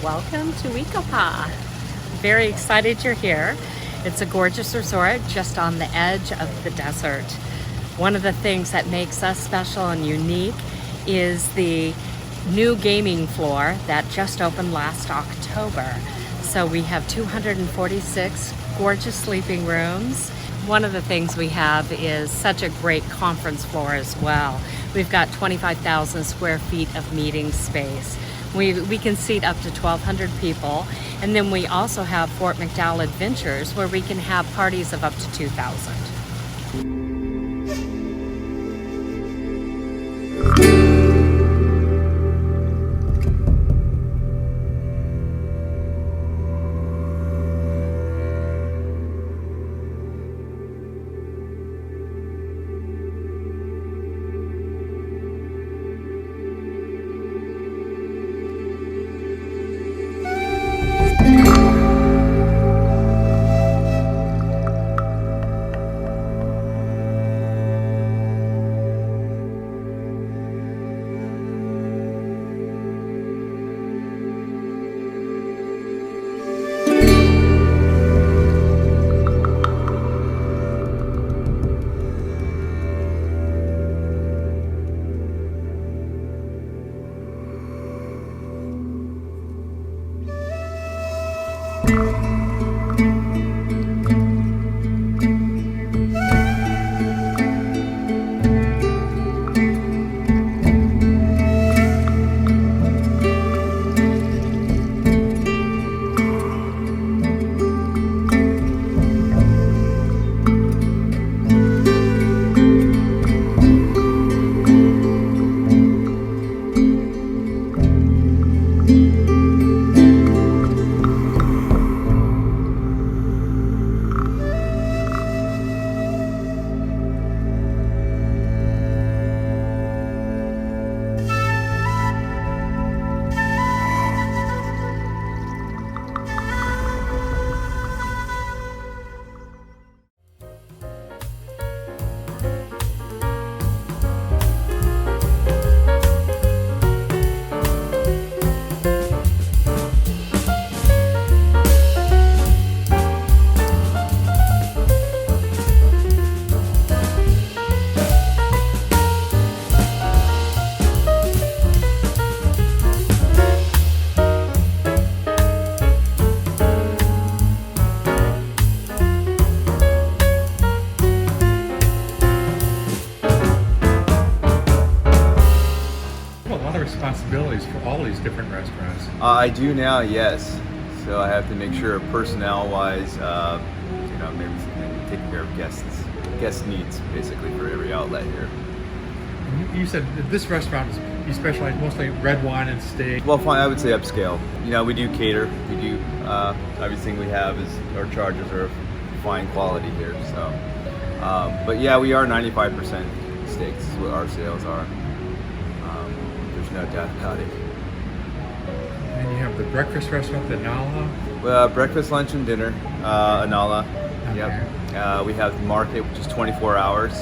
Welcome to WKP. Very excited you're here. It's a gorgeous resort just on the edge of the desert. One of the things that makes us special and unique is the new gaming floor that just opened last October. So we have 246 gorgeous sleeping rooms. One of the things we have is such a great conference floor as well. We've got 25,000 square feet of meeting space. We can seat up to 1,200 people, and then we also have Fort McDowell Adventures where we can have parties of up to 2,000. Responsibilities for all these different restaurants. I do now, yes. So I have to make sure personnel-wise, maybe take care of guest needs basically for every outlet here. And you said that this restaurant you specialize mostly in red wine and steak. Well, fine, I would say upscale. We do cater. We do everything we have is our charges are fine quality here. So, but yeah, we are 95% steaks is what our sales are. no doubt about it. And you have the breakfast restaurant, the Ahnala. Breakfast, lunch, and dinner, Ahnala. Okay. Yep. We have the market, which is 24 hours,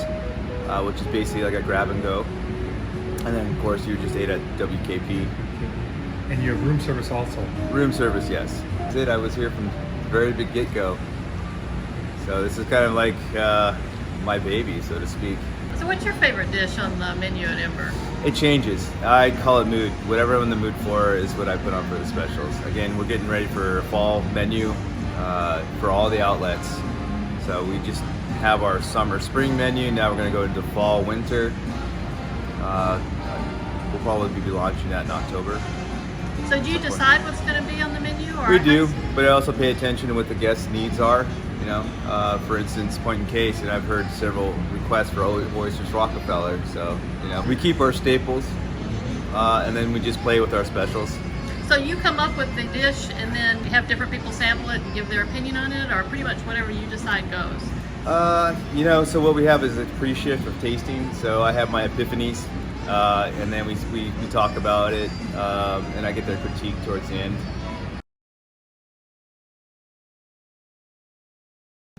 which is basically like a grab and go. And then, of course, you just ate at WKP. And you have room service also. Room service, yes. That's it. I was here from the very big get-go. So this is kind of like my baby, so to speak. So what's your favorite dish on the menu at Ember? It changes. I call it mood. Whatever I'm in the mood for is what I put on for the specials. Again, we're getting ready for a fall menu for all the outlets. So we just have our summer spring menu. Now we're going to go into fall winter. We'll probably be launching that in October. So do you decide what's going to be on the menu? Or We do, but I also pay attention to what the guests' needs are. You know, for instance, point in case, and I've heard several requests for oysters Rockefeller. So, you know, we keep our staples, and then we just play with our specials. So you come up with the dish and then have different people sample it and give their opinion on it, or pretty much whatever you decide goes? You know, so what we have is a pre-shift of tasting. So I have my epiphanies, and then we talk about it, and I get their critique towards the end.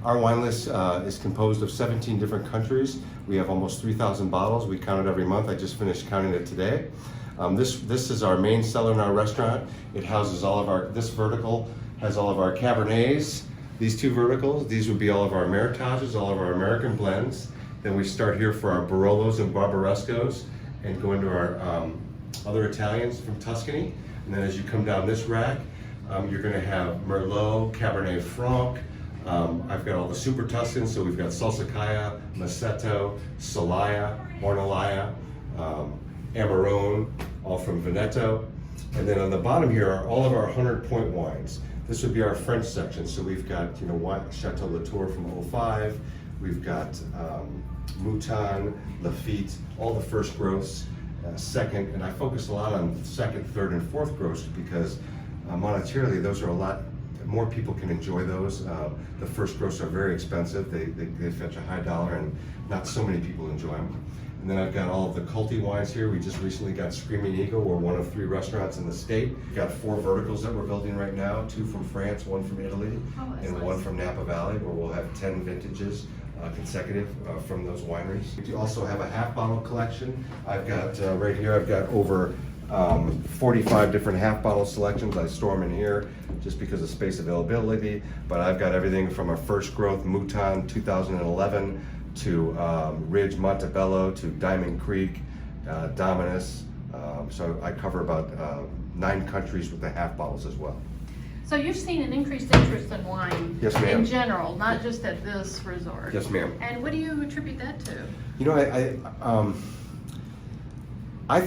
Our wine list is composed of 17 different countries. We have almost 3,000 bottles. We count it every month. I just finished counting it today. This is our main seller in our restaurant. It houses all of our, this vertical has all of our Cabernets. These two verticals, these would be all of our Meritages, all of our American blends. Then we start here for our Barolos and Barbarescos and go into our other Italians from Tuscany. And then as you come down this rack, you're gonna have Merlot, Cabernet Franc. I've got all the Super Tuscans, so we've got Salsicaya, Massetto, Solaya, Ornellaia, Amarone, all from Veneto. And then on the bottom here are all of our 100-point wines. This would be our French section. So we've got, you know, Chateau Latour from 05. We've got Mouton, Lafite, all the first growths, second, and I focus a lot on second, third, and fourth growths because monetarily those are a lot more people can enjoy those. The first growths are very expensive. They fetch a high dollar and not so many people enjoy them. And then I've got all of the culty wines here. We just recently got Screaming Eagle. We're one of 3 restaurants in the state. We've got 4 verticals that we're building right now, 2 from France, 1 from Italy, and nice. 1 from Napa Valley, where we'll have 10 vintages consecutive from those wineries. We also have a half bottle collection. I've got right here, I've got over 45 different half bottle selections. I store them in here just because of space availability, but I've got everything from a first growth Mouton 2011 to Ridge Montebello to Diamond Creek, Dominus. So I cover about 9 countries with the half bottles as well. So you've seen an increased interest in wine Yes, ma'am. in general, not just at this resort. Yes, ma'am. And what do you attribute that to? You know, I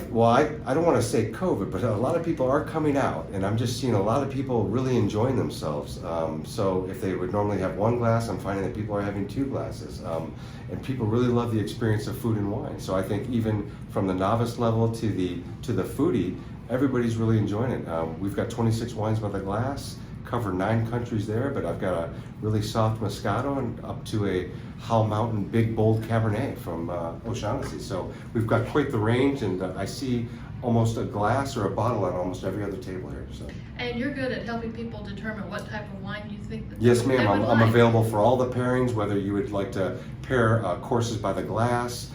don't want to say COVID, but a lot of people are coming out, and I'm just seeing a lot of people really enjoying themselves. So if they would normally have 1 glass, I'm finding that people are having 2 glasses. And people really love the experience of food and wine. So I think even from the novice level to the foodie, everybody's really enjoying it. We've got 26 wines by the glass, cover 9 countries there, but I've got a really soft Moscato and up to a Howell Mountain Big Bold Cabernet from O'Shaughnessy. So we've got quite the range, and I see almost a glass or a bottle on almost every other table here. So. And you're good at helping people determine what type of wine you think that Yes, they ma'am. would I'm like. available for all the pairings, whether you would like to pair courses by the glass.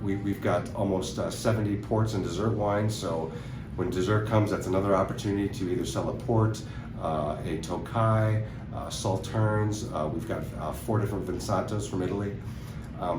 We've got almost 70 ports and dessert wines. So when dessert comes, that's another opportunity to either sell a port, a Tokai, Sauternes. We've got 4 different Vinsantos from Italy.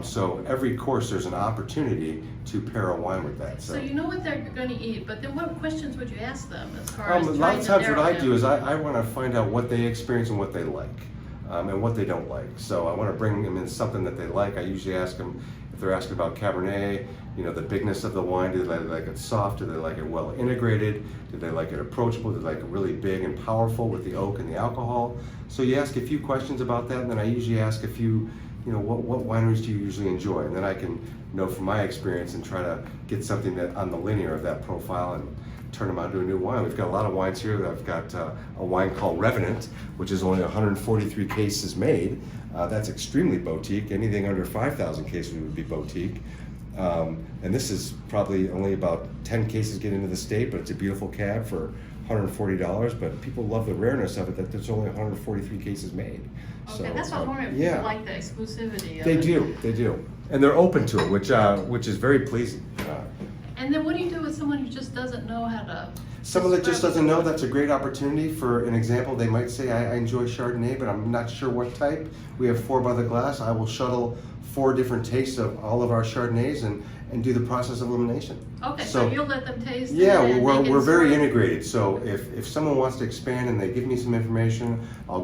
So every course there's an opportunity to pair a wine with that. So you know what they're going to eat, but then what questions would you ask them as far as A lot trying of to times what narrow I down? do is I want to find out what they experience and what they like, and what they don't like. So I want to bring them in something that they like. I usually ask them, if they're asking about Cabernet, you know, the bigness of the wine, do they like it soft, do they like it well integrated, do they like it approachable, do they like it really big and powerful with the oak and the alcohol? So you ask a few questions about that, and then I usually ask a few, you know, what wineries do you usually enjoy? And then I can know from my experience and try to get something that on the linear of that profile and turn them onto a new wine. We've got a lot of wines here. I've got a wine called Revenant, which is only 143 cases made. That's extremely boutique. Anything under 5,000 cases would be boutique. And this is probably only about 10 cases get into the state, but it's a beautiful cab for $140. But people love the rareness of it, that there's only 143 cases made. Okay, that's what I'm wondering if yeah. people like the exclusivity of They it. do. And they're open to it, which is very pleasing. And then what do you do with someone who just doesn't know how to? Someone that just describe doesn't know, it? that's a great opportunity. For an example, they might say, I enjoy Chardonnay, but I'm not sure what type. We have 4 by the glass. I will shuttle 4 different tastes of all of our Chardonnays and do the process of elimination. Okay, so you'll let them taste it? Yeah, and we're very sort of- integrated. So if someone wants to expand and they give me some information, I'll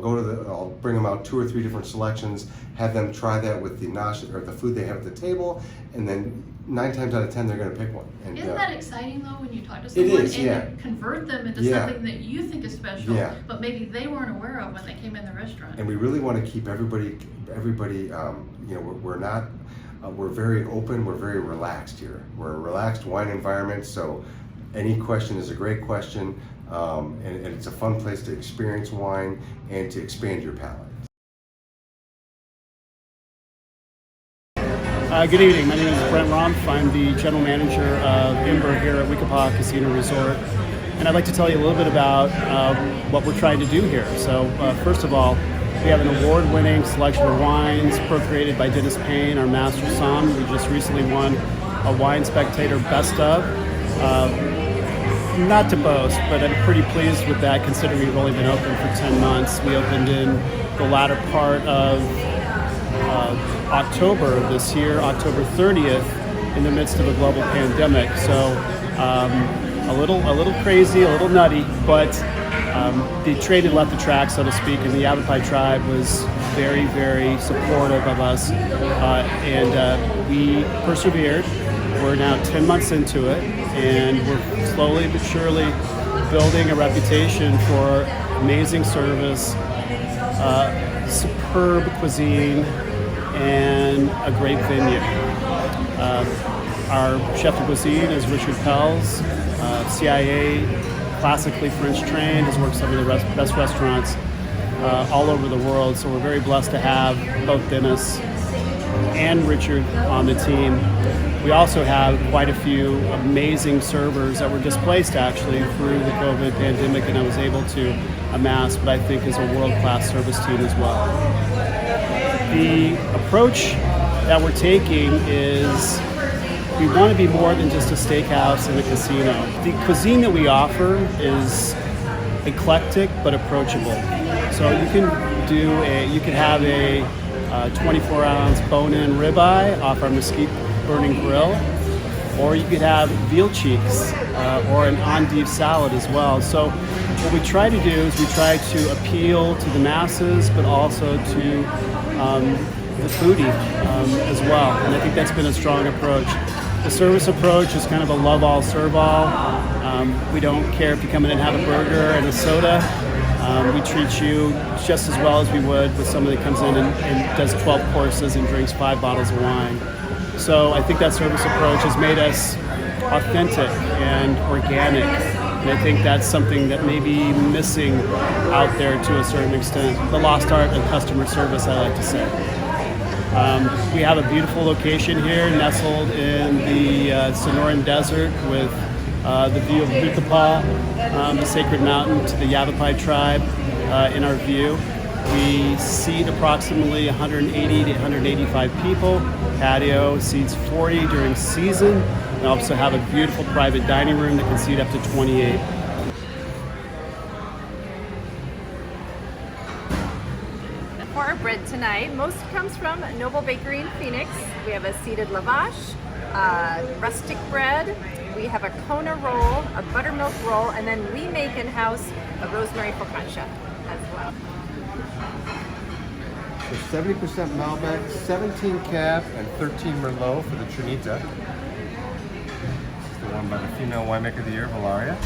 bring them out 2 or 3 different selections, have them try that with the nosh or the food they have at the table, and then 9 times out of 10 they're going to pick one. And, Isn't that exciting though when you talk to It someone is, and yeah. you convert them into Yeah. something that you think is special, Yeah. but maybe they weren't aware of when they came in the restaurant? And we really want to keep everybody. We're not. We're very open. We're very relaxed here. We're a relaxed wine environment, so any question is a great question, and it's a fun place to experience wine and to expand your palate. Good evening. My name is Brent Rumph. I'm the general manager of Ember here at WKP Casino Resort, and I'd like to tell you a little bit about what we're trying to do here. So, first of all, we have an award-winning selection of wines procreated by Payne, our master somm. We just recently won a Wine Spectator Best of. Not to boast, but I'm pretty pleased with that considering we've only been open for 10 months. We opened in the latter part of October of this year, October 30th, in the midst of a global pandemic. So a little crazy, a little nutty, but the train had left the track, so to speak, and the Yavapai tribe was very, very supportive of us, and we persevered. We're now 10 months into it, and we're slowly but surely building a reputation for amazing service, superb cuisine, and a great venue. Our chef de cuisine is Richard Pelz, CIA, classically French trained, has worked some of the best restaurants all over the world, so we're very blessed to have both Dennis and Richard on the team. We also have quite a few amazing servers that were displaced actually through the COVID pandemic, and I was able to amass what I think is a world-class service team as well. The approach that we're taking is we want to be more than just a steakhouse and a casino. The cuisine that we offer is eclectic but approachable. So you can have a 24-ounce bone-in ribeye off our mesquite burning grill, or you could have veal cheeks or an endive salad as well. So what we try to do is we try to appeal to the masses, but also to the foodie as well. And I think that's been a strong approach. The service approach is kind of a love all, serve all. We don't care if you come in and have a burger and a soda. We treat you just as well as we would with somebody that comes in and does 12 courses and drinks 5 bottles of wine. So I think that service approach has made us authentic and organic. And I think that's something that may be missing out there to a certain extent. The lost art of customer service, I like to say. We have a beautiful location here, nestled in the Sonoran Desert with the view of WKP, the sacred mountain, to the Yavapai tribe in our view. We seat approximately 180 to 185 people. Patio seats 40 during season. We also have a beautiful private dining room that can seat up to 28. For our bread tonight, most comes from Noble Bakery in Phoenix. We have a seeded lavash, rustic bread, we have a Kona roll, a buttermilk roll, and then we make in-house a rosemary focaccia as well. So 70% Malbec, 17 Cab, and 13 Merlot for the Trinita. This is the one by the female winemaker of the year, Valaria.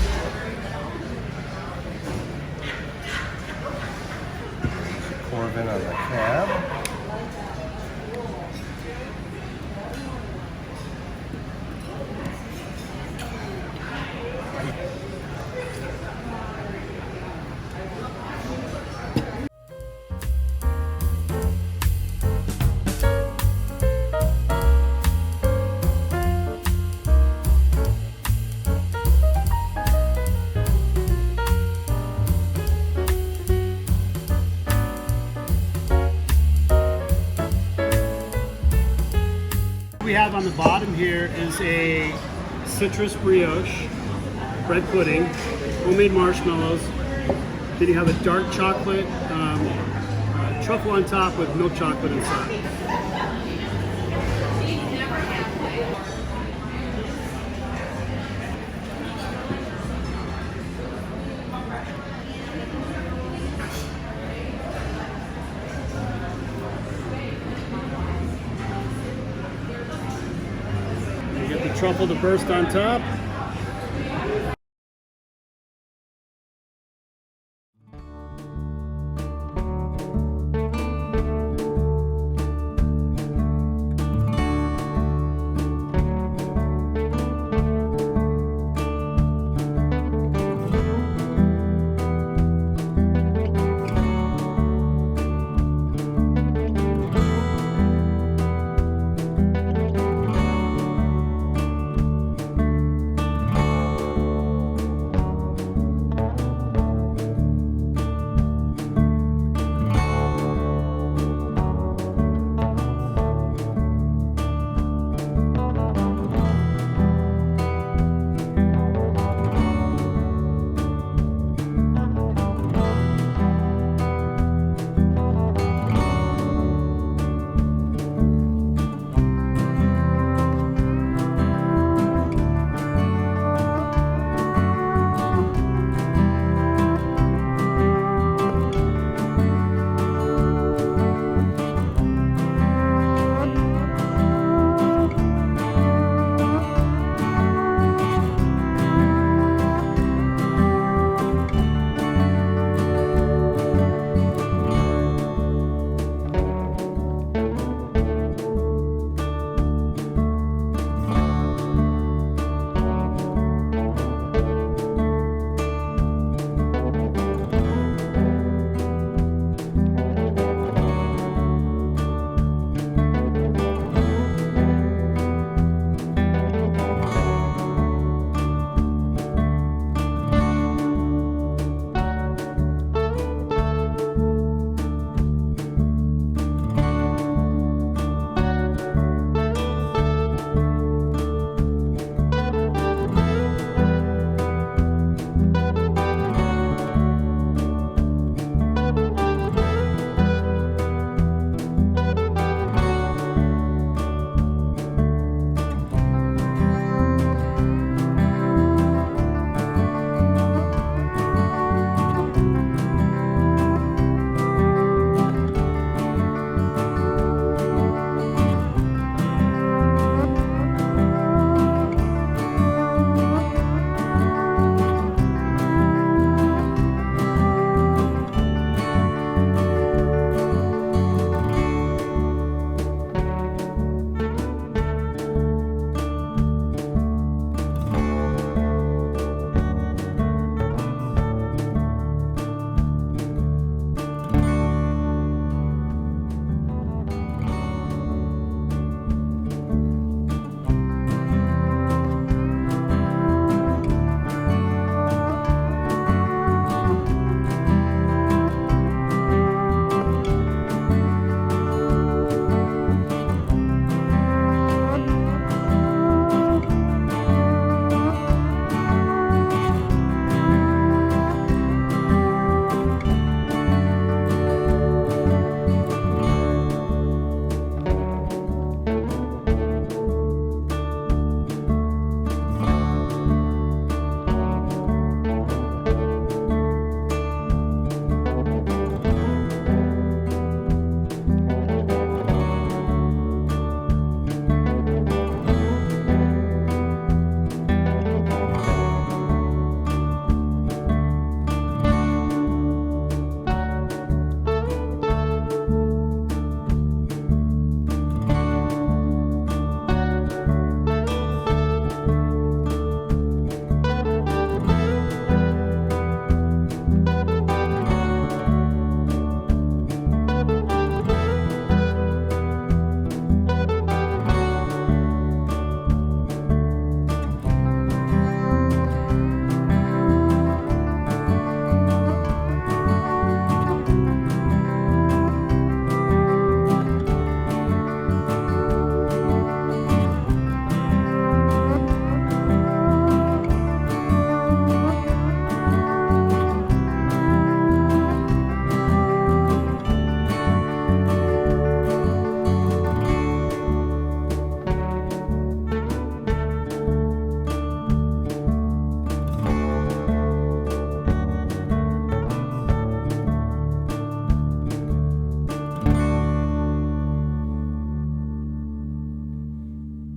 Corvin on the Cab. We have on the bottom here is a citrus brioche, bread pudding, homemade marshmallows. Then you have a dark chocolate truffle on top with milk chocolate inside. You get the truffle to burst on top.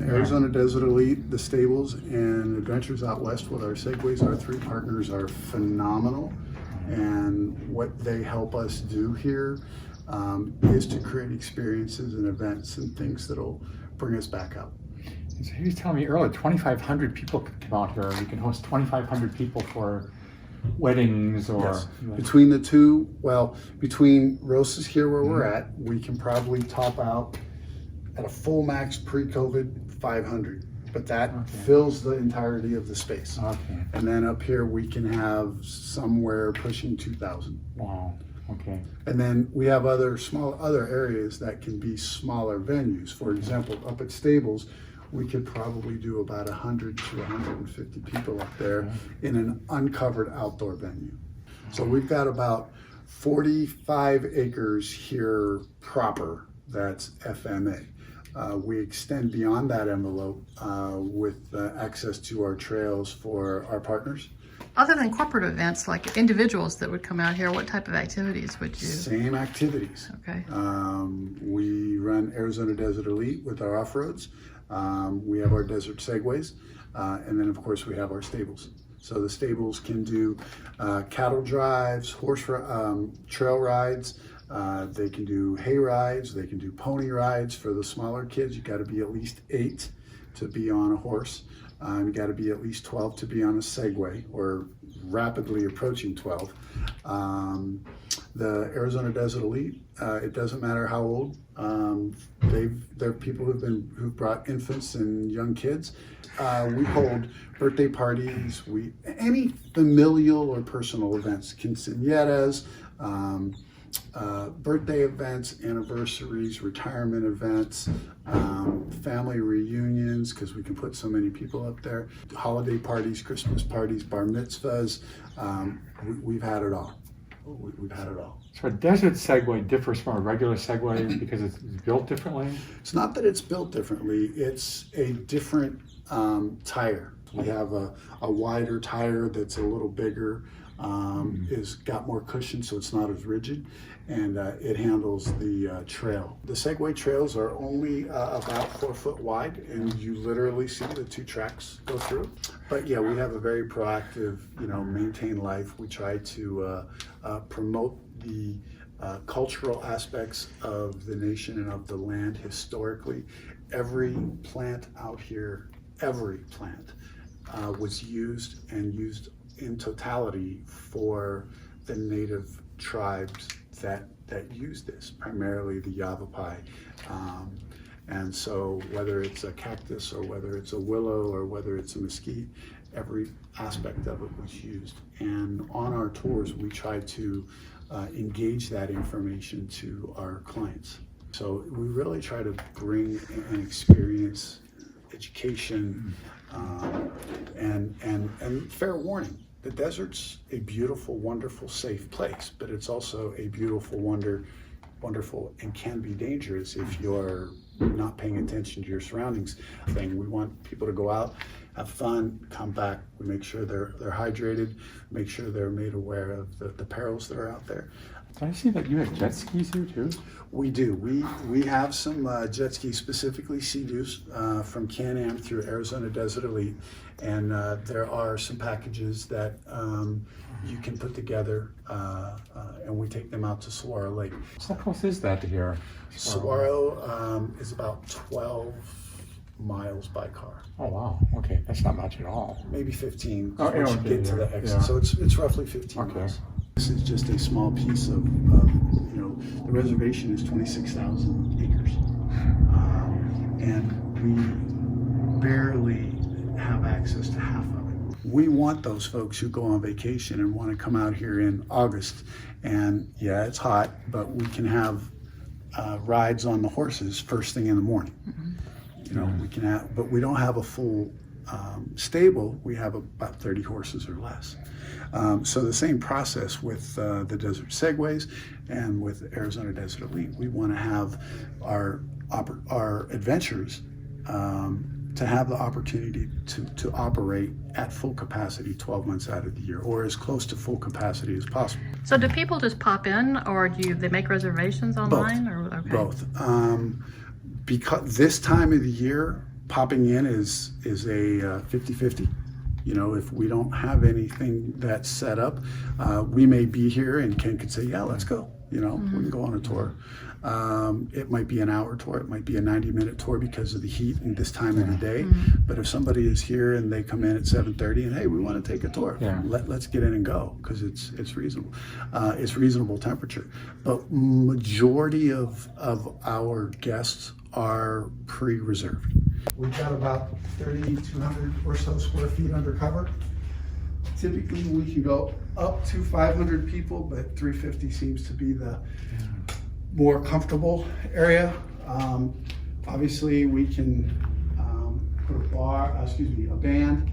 Arizona Desert Elite, the stables, and Adventures Out West with our Segways. Our three partners are phenomenal, and what they help us do here is to create experiences and events and things that'll bring us back out. So he was telling me earlier, 2,500 people could come out here. You can host 2,500 people for weddings or... Yes. Between the two, well, between Rosa's here where we're at, we can probably top out at a full max pre-COVID 500. But that fills the entirety of the space. Okay. And then up here we can have somewhere pushing 2,000. Wow. Okay. And then we have other areas that can be smaller venues. For example, up at Stables, we could probably do about 100 to 150 people up there in an uncovered outdoor venue. So we've got about 45 acres here proper, that's FMA. We extend beyond that envelope with access to our trails for our partners. Other than corporate events, like individuals that would come out here, what type of activities would you? Same activities. Okay. We run Arizona Desert Elite with our off-roads. We have our desert segways, and then of course we have our stables. So the stables can do cattle drives, trail rides. They can do hay rides. They can do pony rides. For the smaller kids, you got to be at least 8 to be on a horse. You got to be at least 12 to be on a Segway, or rapidly approaching 12. The Arizona Desert Elite, it doesn't matter how old. There are people who've brought infants and young kids. We hold birthday parties, any familial or personal events, quinceañeras, birthday events, anniversaries, retirement events, family reunions, because we can put so many people up there, holiday parties, Christmas parties, bar mitzvahs. We've had it all. We've had it all. So a desert Segway differs from a regular Segway because it's built differently? It's not that it's built differently, it's a different tire. We have a wider tire that's a little bigger, is got more cushion so it's not as rigid, and it handles the trail. The Segway trails are only about 4 foot wide, and you literally see the 2 tracks go through. But yeah, we have a very proactive, maintain life. We try to promote the cultural aspects of the nation and of the land historically. Every plant out here, every plant was used in totality for the native tribes that use this, primarily the Yavapai. And so whether it's a cactus or whether it's a willow or whether it's a mesquite, every aspect of it was used. And on our tours, we try to engage that information to our clients. So we really try to bring an experience, education, and fair warning. The desert's a beautiful, wonderful, safe place, but it's also a beautiful, wonderful, and can be dangerous if you're not paying attention to your surroundings. We want people to go out, have fun, come back. We make sure they're hydrated, make sure they're made aware of the perils that are out there. Did I see that you have jet skis here too? We do. We have some jet skis, specifically Sea-Doos, from Can-Am through Arizona Desert Elite, and there are some packages that you can put together, and we take them out to Saguaro Lake. So how close is that to here? Saguaro is about 12 miles by car. Oh wow, okay, that's not much at all. Maybe 15 Oh, once you okay, get to the exit. yeah. So it's roughly 15 Okay. miles. This is just a small piece of the reservation is 26,000 acres. And we barely have access to half of it. We want those folks who go on vacation and want to come out here in August. And yeah, it's hot, but we can have rides on the horses first thing in the morning. We can have, but we don't have a full stable. We have about 30 horses or less. So the same process with the Desert Segways and with Arizona Desert Elite. We want to have our adventurers to have the opportunity to operate at full capacity 12 months out of the year, or as close to full capacity as possible. So do people just pop in, or do they make reservations online? Both. Because this time of the year, popping in is a 50-50. You know, if we don't have anything that's set up, we may be here and Ken could say, yeah, let's go. You know, we can go on a tour. It might be an hour tour, it might be a 90-minute tour because of the heat and this time of the day. But if somebody is here and they come in at 7:30 and hey, we want to take a tour, let's get in and go because it's reasonable. It's reasonable temperature. But majority of our guests are pre-reserved. We've got about 3,200 or so square feet under cover. Typically, we can go up to 500 people, but 350 seems to be the more comfortable area. Obviously, we can put a band,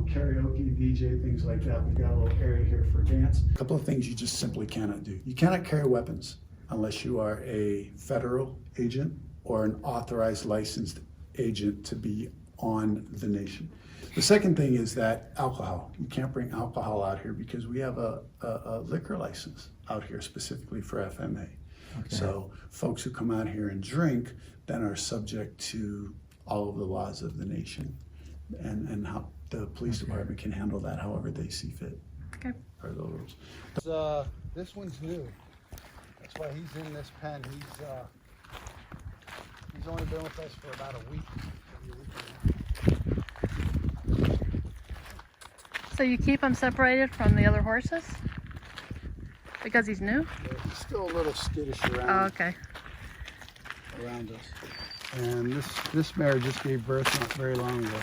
karaoke, DJ, things like that. We've got a little area here for dance. A couple of things you just simply cannot do. You cannot carry weapons unless you are a federal agent or an authorized licensed agent to be on the nation. The second thing is that alcohol. You can't bring alcohol out here because we have a liquor license out here specifically for FMA. Okay. So folks who come out here and drink then are subject to all of the laws of the nation and how the police department can handle that however they see fit. Okay. Are the rules. This one's new. That's why he's in this pen. He's only been with us for about a week. So you keep him separated from the other horses? Because he's new? He's still a little skittish around, Oh, okay. around us. And this mare just gave birth not very long ago.